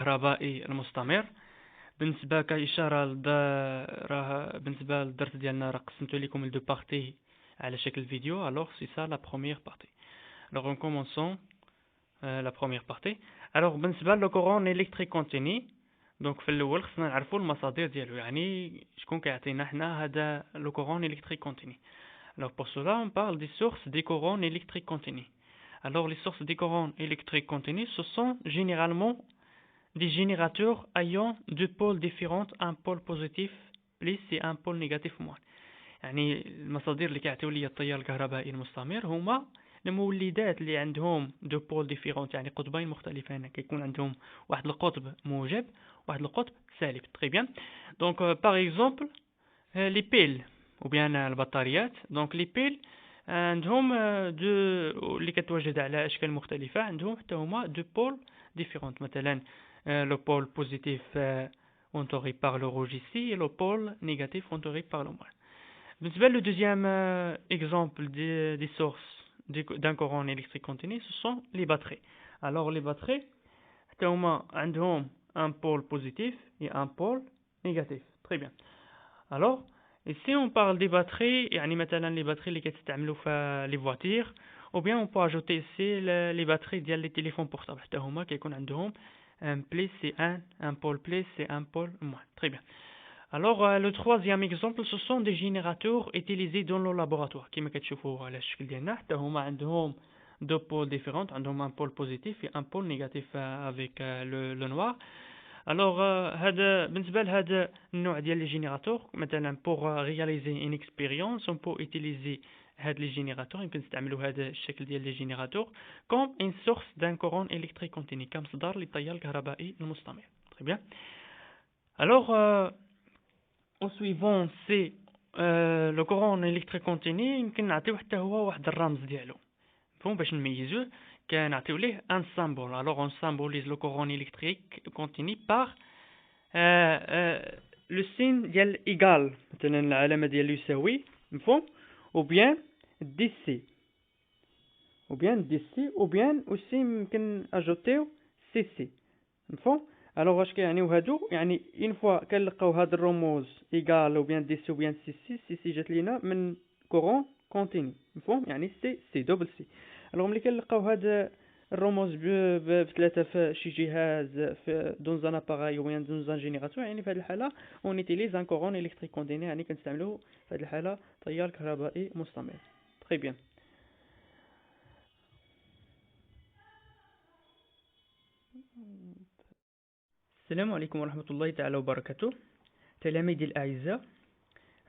الكهربائي المستمر. بالنسبة كإشارة راه بالنسبة للدرس ديالنا راه قسمت لكم لدو بارتي على شكل فيديو. alors c'est ça la première partie. alors on commençons la première partie. alors بالنسبة للكورون électrique continu، دونك في الاول خصنا نعرفوا المصادر ديالو، يعني شكون كيعطينا حنا هذا لو كورون électrique continu. alors pour cela on parle des sources des courants électriques continus. alors les sources des courants électriques continus ce sont généralement des générateurs ayant deux pôles différents، un pôle positif plus et un pôle négatif moins. يعني المصادر اللي كيعطيو لي التيار الكهربائي المستمر هما المولدات اللي عندهم دو بول ديفيرونت، يعني قطبين مختلفين، كيكون عندهم واحد القطب موجب واحد القطب سالب. تري بيان. دونك باغ اكزومبل لي بيل او بيان البطاريات. دونك لي بيل عندهم دو اللي كتواجد على اشكال مختلفه، عندهم حتى هما دو بول ديفيرونت. مثلا le pôle positif entouré par le rouge ici et le pôle négatif entouré par le noir. Le deuxième exemple des sources d'un courant électrique continu, ce sont les batteries. Alors les batteries ont un pôle positif et un pôle négatif. Très bien. Alors, ici on parle des batteries, يعني مثلا les batteries qui كتستعملوا في les voitures, ou bien on peut ajouter ici les batteries ديال les téléphones portables. حتى هما كيكون عندهم un plus et un pôle plus et un pôle moins. Très bien. Alors, le troisième exemple, ce sont des générateurs utilisés dans le laboratoire. كما كتشوفوا على الشكل ديالنا حتى هما عندهم deux pôles différents، عندهم un pôle positif et un pôle négatif avec le noir. Alors, هذا بالنسبة لهذا النوع ديال les générateurs، مثلا pour réaliser une expérience on peut utiliser هاد les générateurs، يمكن نستعملوا هذا الشكل ديال les générateurs comme une source d'un courant électrique continu، كمصدر للتيار الكهربائي المستمر. Très bien. Alors, en suivant c'est le courant électrique continu يمكن نعطيو حتى هو واحد الرمز ديالو، مفهوم باش نميزوه، كنعطيو ليه un symbole. Alors on symbolise le courant électrique continu par le signe ديال égal، مثلا العلامة ديال يساوي، مفهوم، ou bien DC ou bien aussi يمكن اجوتيو CC، مفهوم. الوغ اش كيعنيو هادو؟ يعني اون فوا كنلقاو هاد الرموز ايغال او بيان دي سي او بيان سي سي جات لينا من كورون كونتيني، مفهوم، يعني سي دوبل سي. الوغ ملي كنلقاو هاد الرموز بثلاثه في شي جهاز في دون ان اباراي او بيان دون ان جينيراتور، يعني في هاد الحاله اون يوتيليز ان كورون الكتريك كونتيني، يعني كنستعملو في هاد الحاله تيار كهربائي مستمر. تري بيان. السلام عليكم ورحمة الله تعالى وبركاته. تلاميذي الأعزاء،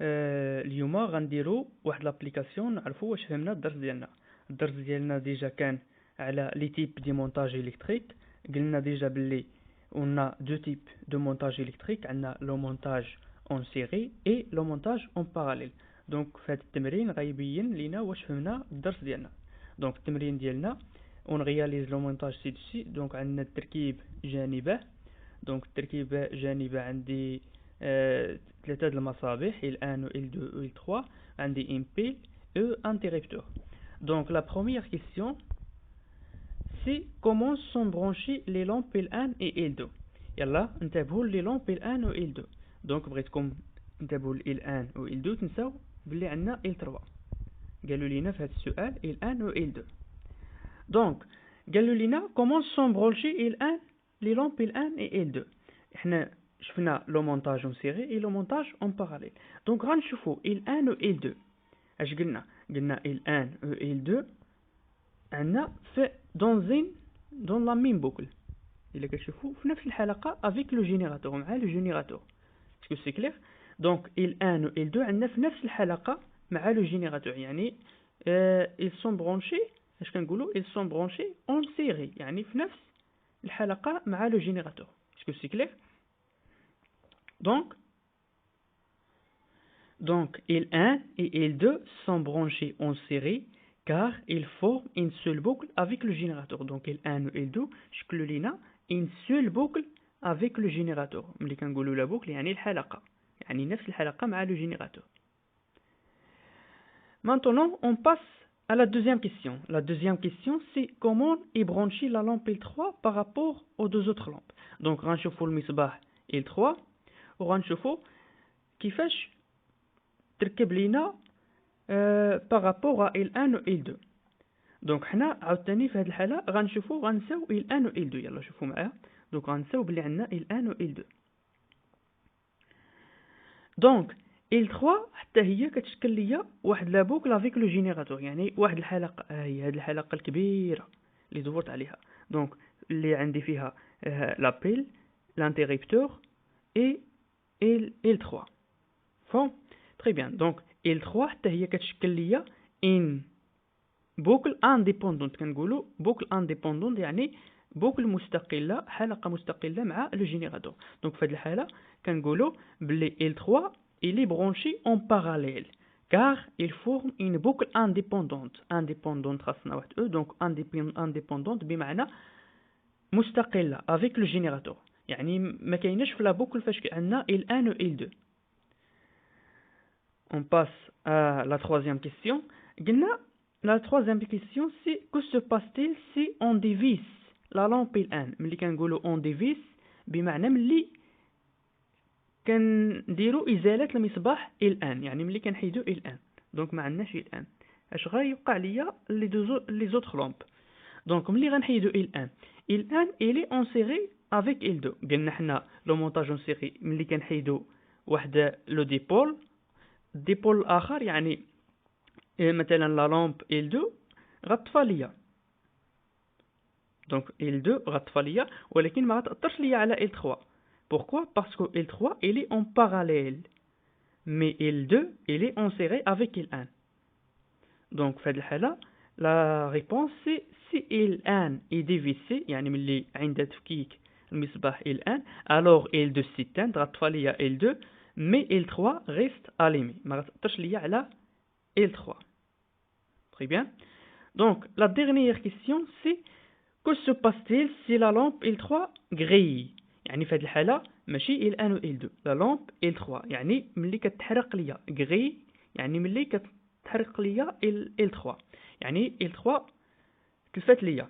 اليوم غنديرو واحد لابليكاسيون نعرفو واش فهمنا الدرس ديالنا. الدرس ديالنا ديجا كان على لي تيب دي مونتاج الكتريك. قلنا ديجا بلي on a deux types de montage électrique، عندنا لو مونتاج اون سيري اي لو مونتاج اون باراليل. دونك في هذا التمرين غيبين لينا واش فهمنا الدرس ديالنا. دونك التمرين ديالنا اون رياليز لو مونتاج سي دو سي. دونك عندنا التركيب جانبه. دونك التركيب جانبه عندي ثلاثة المصابيح L1 و L2 و L3، عندي une pile et un interrupteur. Donc la première question c'est comment sont branchées les lampes L1 et L2. يلا انتبهوا لي lampes L1 و L2. donc بغيتكم انتبهوا ل L1 و L2، تنساو بلي عندنا L3. قالوا لينا في هذا السؤال L1 و L2. donc قالوا لينا comment sont branchées L1 les lampes L1 et L2. احنا شفنا لو مونتاج اون سيري اي لو مونتاج اون باراليل. دونك غنشوفو L1 و L2. اش قلنا L1 و L2 عندنا في دون لا ميم بوكل، الا كتشوفو في نفس الحلقه افيك لو جينيراتور، مع لو جينيراتور. اسكو سي كلير؟ دونك L1 و L2 عندنا في نفس الحلقه مع لو جينيراتور، يعني ils sont branchés، اش كنقولوا ils sont branchés en série، يعني في نفس الحلقه مع لو جينيراتور. اسكو سي كلير؟ Donc L1 et L2 sont branchés en série car ils forment une seule boucle avec le générateur. Donc L1 et L2 شكلوا لينا une seule boucle avec le générateur. ملي كنقولوا لا boucle يعني الحلقة، يعني نفس الحلقة مع le générateur. Maintenant on passe à la deuxième question. La deuxième question c'est comment est branchée la lampe L3 par rapport aux deux autres lampes. دونك غنشوفوا المصباح L3 وغنشوفوا كيفاش تركب لينا بارابور L1 و L2. دونك حنا عاوتاني في هذه الحاله غنشوفوا غنساو L1 و L2. يلا شوفوا معايا. دونك غنساو بلي عندنا L1 و L2. دونك L3 حتى هي كتشكل ليا واحد لا بوكل افيك لو جينيراتور، يعني واحد الحلقه. هي هذه الحلقه الكبيره اللي دورت عليها. دونك اللي عندي فيها لابيل، لانتيريبتور اي L3. فون تري بيان. دونك L3 حتى هي كتشكل ليا ان بوكل انديبوندونت. كنقولوا بوكل انديبوندونت يعني بوكل مستقله، حلقه مستقله مع لو جينيراتور. دونك في هذه الحاله كنقولوا بلي L3 il est branché en parallèle car il forme une boucle indépendante. indépendante خاصنا واحد او. دونك indépendante بمعنى مستقله avec le générateur، يعني ما كايناش في لا بوكل فاش عندنا L1 و L2. on passe à la troisième question. قلنا la troisième question c'est que se passe-t-il si on dévisse la lampe L1. ملي كنقولوا on dévisse بمعنى ملي كنديروا ازاله المصباح L1، يعني ملي كنحيدوا L1. دونك ما عندناش L1. اش غيوقع ليا لي زوطخ لامب؟ دونك ملي غنحيدوا L1 il est enserré avec L2. قلنا حنا لو مونتاج اون سيري ملي كنحيدوا واحد لو ديبول الاخر، يعني مثلا لا لامب L2 غطفى ليا. دونك L2 غطفى ليا ولكن ما غتاثرش ليا على L3. Pourquoi? Parce que L3 il est en parallèle mais L2 il est enserré avec L1. Donc في هذه الحالة la réponse c'est si L1 est dévissé، يعني ملي عند تفكيك المصباح L1 alors L2 s'éteint غطفى ليا L2 mais L3 reste allumé، ما غتاثرش ليا على L3. Très bien. Donc la dernière question c'est que se passe-t-il si la lampe L3 grille؟ يعني في هذه الحالة ماشي L1 و L2، لا لامب L3 يعني ملي كتحرق ليا غري، يعني ملي كتحرق ليا L3 يعني L3 تلفات ليا.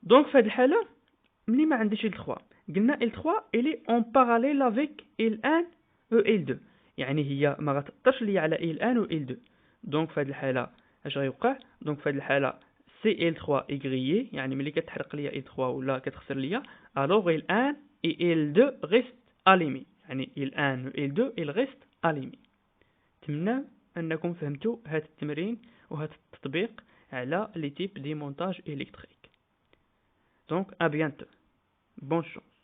دونك في هذه الحالة ملي ما عنديش L3 قلنا L3 il est en parallèle avec L1 و L2، يعني هي ما غتأثرش ليا على L1 و L2. دونك في هذه الحالة اش غيوقع؟ دونك في هذه الحالة سي L3 est grillé، يعني ملي كتحرق ليا L3 ولا كتخسر ليا alors L1 et L2 reste allumé، يعني L1 و L2 il reste allumé. نتمنى انكم فهمتوا هذا التمرين وهذا التطبيق على لي تيب دي مونتاج électrique. Donc à bientôt. Bonne chance.